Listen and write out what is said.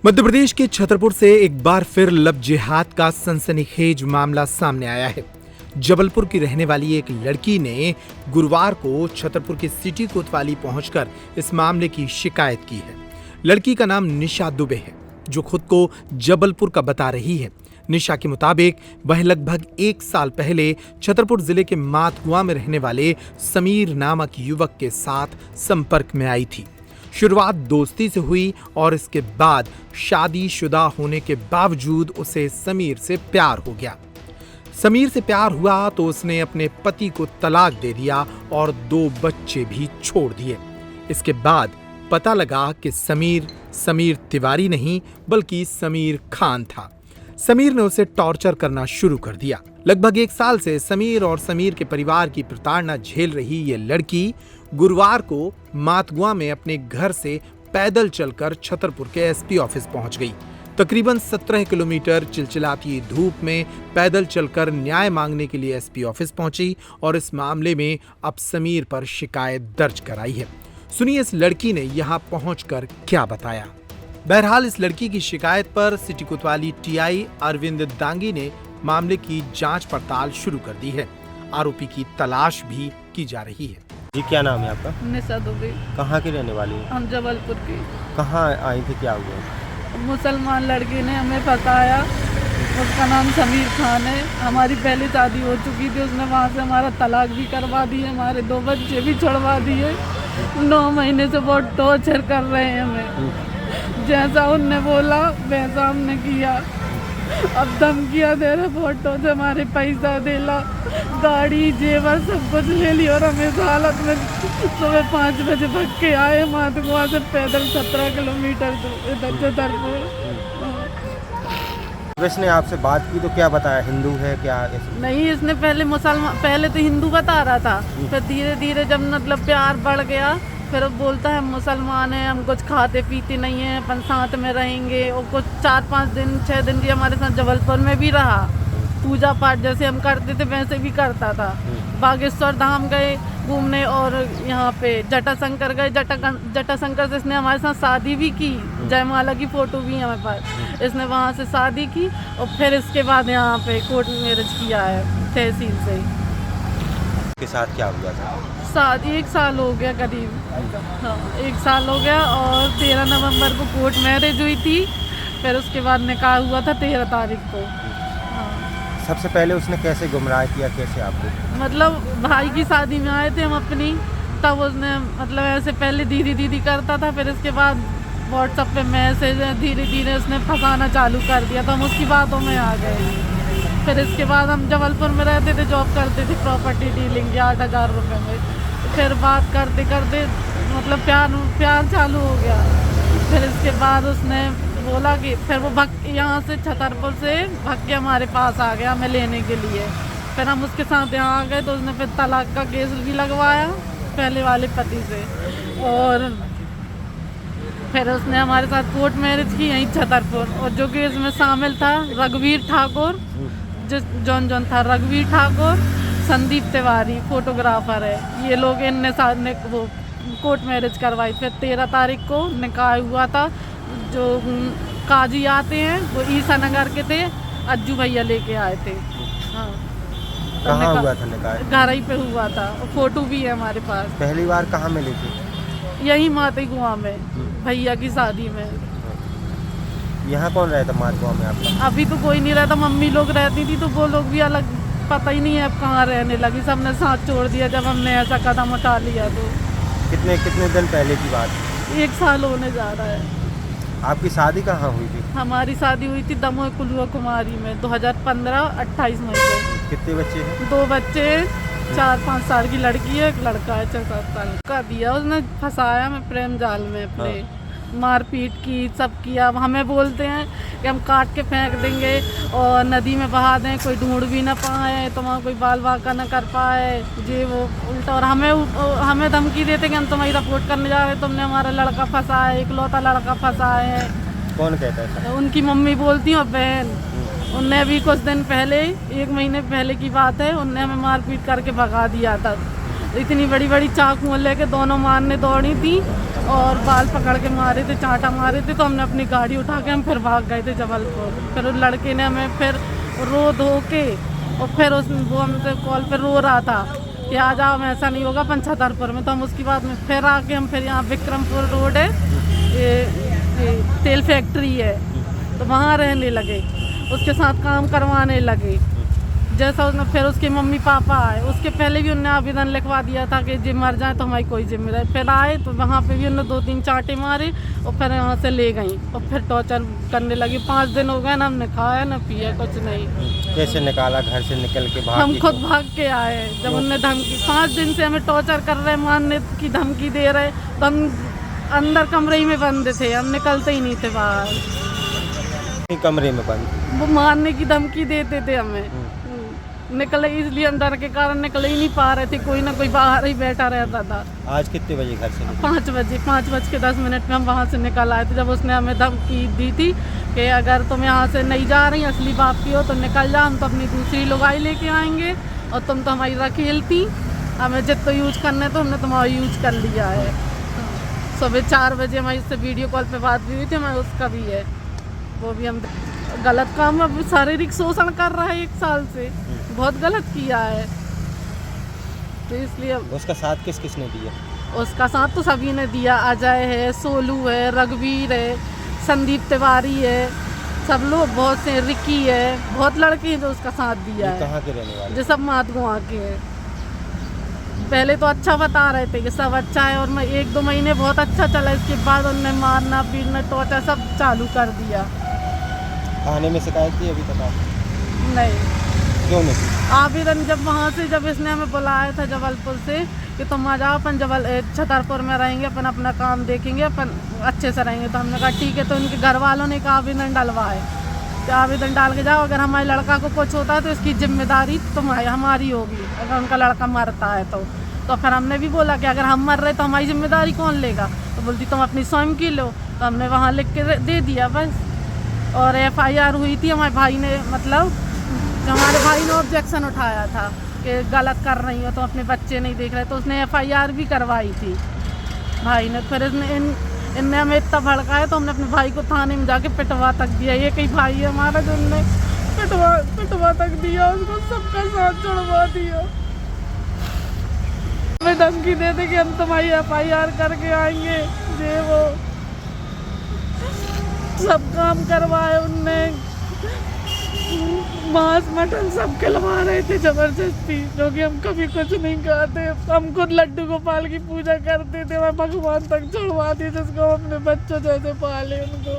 मध्य प्रदेश के छतरपुर से एक बार फिर लव जिहाद का सनसनीखेज मामला सामने आया है। जबलपुर की रहने वाली एक लड़की ने गुरुवार को छतरपुर के सिटी कोतवाली पहुंचकर इस मामले की शिकायत की है। लड़की का नाम निशा दुबे है, जो खुद को जबलपुर का बता रही है। निशा के मुताबिक वह लगभग 1 साल पहले छतरपुर जिले के मातकुआ में रहने वाले समीर नामक युवक के साथ संपर्क में आई थी। शुरुआत दोस्ती से हुई और इसके बाद शादीशुदा होने के बावजूद उसे समीर से प्यार हो गया। समीर से प्यार हुआ तो उसने अपने पति को तलाक दे दिया और 2 बच्चे भी छोड़ दिए। इसके बाद पता लगा कि समीर तिवारी नहीं बल्कि समीर खान था। समीर ने उसे टॉर्चर करना शुरू कर दिया। लगभग 1 साल से समीर और समीर के परिवार की प्रताड़ना झेल रही ये लड़की गुरुवार को मातकुआ में अपने घर से पैदल चलकर छतरपुर के एसपी ऑफिस पहुंच गई। तकरीबन 17 किलोमीटर चिलचिलाती धूप में पैदल चलकर न्याय मांगने के लिए एसपी ऑफिस पहुंची और इस मामले में अब समीर पर शिकायत दर्ज कराई है। सुनिए इस लड़की ने यहां पहुंचकर क्या बताया। बहरहाल इस लड़की की शिकायत पर सिटी कोतवाली टीआई अरविंद दांगी ने मामले की जांच पड़ताल शुरू कर दी है। आरोपी की तलाश भी की जा रही है। जी, क्या नाम है आपका? निशा दुबे। कहाँ की रहने वाली है? हम जबलपुर की। कहाँ आई थी, क्या हुआ? मुसलमान लड़के ने हमें फंसाया। उसका नाम समीर खान है। हमारी पहले शादी हो चुकी थी, उसने वहाँ से हमारा तलाक भी करवा दिए, हमारे 2 बच्चे भी छुड़वा दिए। 9 महीने से बहुत टॉर्चर कर रहे हैं हमें। जैसा उनने बोला वैसा हमने किया। अब धमकियाँ दे रहे, फोटो से हमारे पैसा देला, गाड़ी जेवर सब कुछ ले लिया और हमें इस हालत में सुबह 5 बजे भग के आए मातकुआ से पैदल 17 किलोमीटर इधर छतरपुर। इसने आपसे बात की तो क्या बताया? हिंदू है क्या? नहीं, इसने पहले तो हिंदू बता रहा था, फिर धीरे धीरे जब मतलब प्यार बढ़ गया फिर अब बोलता है मुसलमान है, हम कुछ खाते पीते नहीं है, अपन साथ में रहेंगे। और कुछ 4-5 दिन 6 दिन भी हमारे साथ जबलपुर में भी रहा। पूजा पाठ जैसे हम करते थे वैसे भी करता था। बागेश्वर धाम गए घूमने और यहाँ पे जटाशंकर गए। जटाशंकर से इसने हमारे साथ शादी भी की। जयमाला की फ़ोटो भी है हमारे पास। इसने वहाँ से शादी की और फिर इसके बाद यहाँ पे कोर्ट मैरिज किया है तहसील से। के साथ क्या हुआ था? शादी 1 साल हो गया करीब। हाँ, 1 साल हो गया और 13 नवंबर को कोर्ट मैरिज हुई थी। फिर उसके बाद निकाह हुआ था 13 तारीख को। हाँ। सबसे पहले उसने कैसे गुमराह किया, कैसे आपको? मतलब भाई की शादी में आए थे हम अपनी, तब उसने मतलब ऐसे पहले दीदी करता था, फिर इसके बाद व्हाट्सएप पे मैसेज धीरे धीरे उसने फंसाना चालू कर दिया, तो हम उसकी बातों में आ गए। फिर इसके बाद हम जबलपुर में रहते थे, जॉब करते थे प्रॉपर्टी डीलिंग के 8,000 रुपये में। फिर बात करते करते मतलब प्यार चालू हो गया। फिर इसके बाद उसने बोला कि फिर वो यहाँ से छतरपुर से भाग के हमारे पास आ गया हमें लेने के लिए। फिर हम उसके साथ यहाँ आ गए तो उसने फिर तलाक का केस भी लगवाया पहले वाले पति से। और फिर उसने हमारे साथ कोर्ट मैरिज की यहीं छतरपुर। और जो कि इसमें शामिल था रघुवीर ठाकुर, जॉन था रघुवीर ठाकुर, संदीप तिवारी फोटोग्राफर है। ये लोग इनने साथ ने वो कोर्ट मैरिज करवाई। फिर 13 तारीख को निकाह हुआ था। जो काजी आते हैं वो ईसा नगर के थे, अज्जू भैया लेके आए थे। हाँ, कहाँ हुआ था निकाह? घर ही पे हुआ था। फोटो भी है हमारे पास। पहली बार कहाँ मिली थी? यही मातकुआ में भैया की शादी में। यहाँ कौन रहता मातकुआ में आपका? अभी तो कोई नहीं रहता, मम्मी लोग रहती थी तो वो लोग भी अलग, पता ही नहीं है अब कहाँ रहने लगी। सबने साथ छोड़ दिया जब हमने ऐसा कदम उठा लिया। तो कितने दिन पहले की बात? 1 साल होने जा रहा है। आपकी शादी कहाँ हुई थी? हमारी शादी हुई थी दमोह कुलुआ कुमारी में 2015 28 मई को। कितने बच्चे हैं? 2 बच्चे, 4-5 साल की लड़की है, एक लड़का है 6-7 साल का। दिया उसने, फंसाया मैं प्रेम जाल में अपने। हाँ। मारपीट की, सब किया। हमें बोलते हैं कि हम काट के फेंक देंगे और नदी में बहा दें, कोई ढूंढ भी ना पाए, तो वहाँ कोई बाल वाका ना कर पाए, ये वो उल्टा। और हमें धमकी देते कि हम तुम्हारी रिपोर्ट करने जा रहे, तुमने हमारा लड़का फंसा है, इकलौता लड़का फंसा है। कौन कहता है? उनकी मम्मी बोलती और बहन। उनने भी कुछ दिन पहले, 1 महीने पहले की बात है, उनने हमें मारपीट करके भगा दिया था। इतनी बड़ी चाकू लेके दोनों मारने दौड़ी थी और बाल पकड़ के मारे थे, चांटा मारे थे। तो हमने अपनी गाड़ी उठा के हम फिर भाग गए थे जबलपुर। फिर उस लड़के ने हमें फिर रो धो के और फिर वो हमसे कॉल पे रो रहा था कि आ जाओ, हम ऐसा नहीं होगा छतरपुर में। तो हम उसके बाद में फिर आके हम फिर यहाँ विक्रमपुर रोड है, ये तेल फैक्ट्री है, तो वहाँ रहने लगे, उसके साथ काम करवाने लगे। जैसा उसने फिर उसके मम्मी पापा आए, उसके पहले भी उन्होंने आवेदन लिखवा दिया था कि जिम मर जाए तो हमारी कोई जिम्मेदारी। फिर आए तो वहाँ पे भी उन्होंने 2-3 चांटे मारे और फिर यहाँ से ले गई और फिर टॉर्चर करने लगी। 5 दिन हो गए ना, हमने खाया ना पिया कुछ नहीं। कैसे निकाला घर से, निकल के भाग हम के खुद क्यों? भाग के आए। जब उनने धमकी, 5 दिन से हमें टॉर्चर कर रहे, मारने की धमकी दे रहे, तो हम अंदर कमरे ही में बंद थे, हम निकलते ही नहीं थे बाहर। कमरे में बंद, वो मारने की धमकी देते थे हमें। निकले, इसलिए हम डर के कारण निकल ही नहीं पा रहे थे। कोई ना कोई बाहर ही बैठा रहता था। आज कितने बजे घर से निकले? 5 बजे, 5:10 में हम वहाँ से निकल आए थे। जब उसने हमें धमकी दी थी कि अगर तुम यहाँ से नहीं जा रही, असली बाप की हो तो निकल जा, हम तो अपनी दूसरी लुगाई लेके आएंगे और तुम तो हमारी रखेलती, हमें जितना यूज करना है तो हमने तुम्हारा यूज कर लिया है। सुबह 4 बजे हमारी उससे वीडियो कॉल पे बात भी हुई थी, हमारा उसका भी है, वो भी हम गलत काम, अब शारीरिक शोषण कर रहा है 1 साल से, बहुत गलत किया है। तो इसलिए उसका साथ किस किसने दिया? उसका साथ तो सभी ने दिया, अजय है, सोलू है, रघुवीर है, संदीप तिवारी है, सब लोग बहुत से, रिकी है, बहुत लड़के हैं जो उसका साथ दिया है। कहाँ के रहने वाले? जो सब मातगुआ के हैं। पहले तो अच्छा बता रहे थे कि सब अच्छा है और मैं 1-2 महीने बहुत अच्छा चला, इसके बाद उन्होंने मारना पीटना टॉर्चर सब चालू कर दिया। थाने में शिकायत की अभी तक आप? नहीं, क्यों नहीं? आवेदन जब वहाँ से, जब इसने हमें बुलाया था जबलपुर से कि तुम आ जाओ, अपन छतरपुर में रहेंगे, अपन अपना काम देखेंगे, अपन अच्छे से रहेंगे, तो हमने कहा ठीक है। तो उनके घर वालों ने कहा आवेदन डलवाए, तो आवेदन डाल के जाओ, अगर हमारे लड़का को कुछ होता है तो इसकी जिम्मेदारी तुम्हारी हमारी होगी, अगर उनका लड़का मरता है तो फिर हमने भी बोला कि अगर हम मर रहे तो हमारी जिम्मेदारी कौन लेगा? तो बोलती तुम अपनी स्वयं की लो। तो हमने वहाँ लिख के दे दिया बस। और FIR हुई थी, हमारे भाई ने, मतलब हमारे भाई ने ऑब्जेक्शन उठाया था कि गलत कर रही हो, तो अपने बच्चे नहीं देख रहे, तो उसने FIR भी करवाई थी भाई ने। फिर इनने हमें इतना भड़काया तो हमने अपने भाई को थाने में जाके पिटवा तक दिया। ये कई भाई है हमारा जो उनने पिटवा तक दिया, उसको सबका साथ छोड़वा दिया। हमें धमकी देते कि हम तुम्हारी FIR करके आएंगे, ये वो सब काम करवाए उनने, मांस मटन सब खिलवा रहे थे जबरदस्ती, जो कि हम कभी कुछ नहीं खाते। हम खुद लड्डू गोपाल की पूजा करते थे, मैं भगवान तक चढ़वा दी जिसको हम अपने बच्चों जैसे पाले उनको।